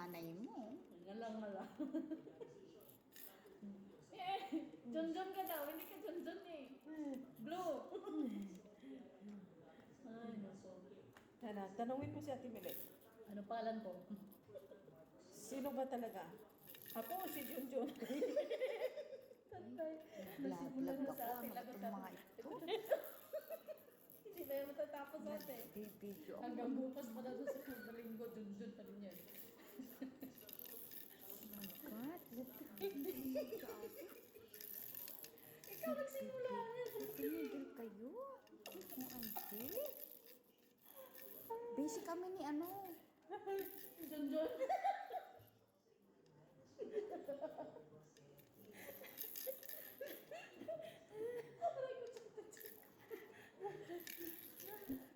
nanay mo. Ngalang. John ka daw. Hindi ka John eh. Blue. Ay, naso. Tanungin mo si Ate Milet. Ano pangalan ko? Sino ba talaga? Ako o si Junjun? Tantay. Vlog na ako, sa ating ano itong mga ito? Hindi na yung matatapos natin. Bibidyo ako. Hanggang bukas pa na doon sa linggo, John pa rin yan. God, Ikaw nagsimula yan. tinigil kayo. Ang basic kami ni ano. John.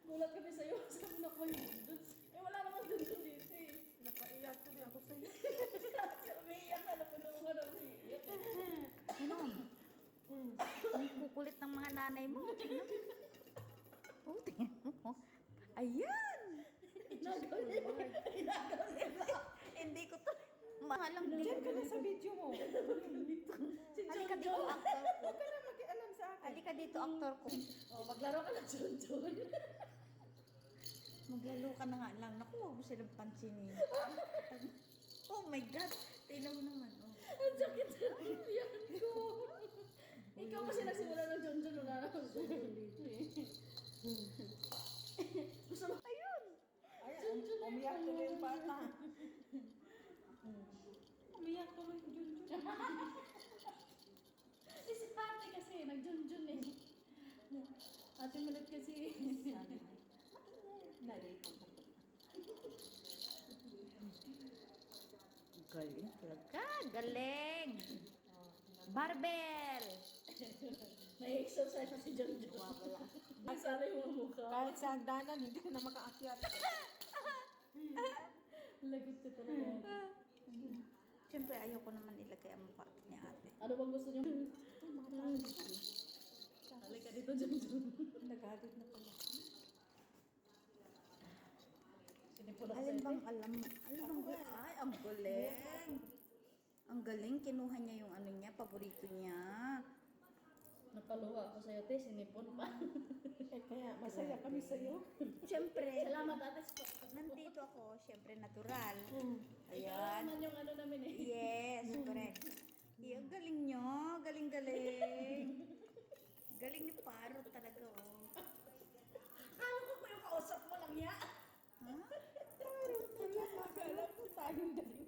Gulat kami sa'yo. Sabi na ko yung John. Wala naman John dito eh. Napaiyak ko din ako sa'yo. Umiiyak ka na pinungan na umiiyak. Ano? Ang kukulit ng mga nanay mo. Tingnan mo. Oh, tingnan mo. Ayan! Inagaw nila. Hindi ko to. Mahalang Diyan din. ka na sa video mo. Si Halika John. dito, actor ko. Huwag ka na mag-alam sa akin. Halika dito, actor ko. Oh, maglaro ka na John. Maglalo ka na nga lang. Naku, huwag mo silang pansinin. Oh my God. Tingnan mo naman. Oh. Ang sakit sa yan ko. Ikaw kasi nagsimula ng John. Wala na akong John dito eh. Gusto mo? Ayun! Ay, umiyak ko na yung bata. Umiyak ko na yung Junjun. Si ate kasi, nag-John eh. Ate Malit kasi. Narito ko. Galing talaga. Galing! Barbell! Nai-exercise na si John. Wala. Nagsara yung mukha. Kahit sa hagdanan, hindi na makaakyat. Lagot ka talaga. Siyempre, ayoko naman ilagay ang mukha ni ate. Ano bang gusto niyo? Halika dito, John. Nagalit na pala. Sinipula Alin bang alam? Alam bang ay, ang galing. Ang galing, kinuha niya yung ano niya, paborito niya. Napaluha ako sa'yo, te. Sinipon pa. Eh kaya masaya kami sa'yo. Siyempre, Salamat, ate. nandito ako, siyempre natural. Ikaw Ayan. naman yung ano namin eh. Yes, correct. Ang galing nyo, galing-galing. Galing ni Paro talaga, oh. Akala ko yung kausap mo lang ya. Ha? Akala ko tayong dalawa.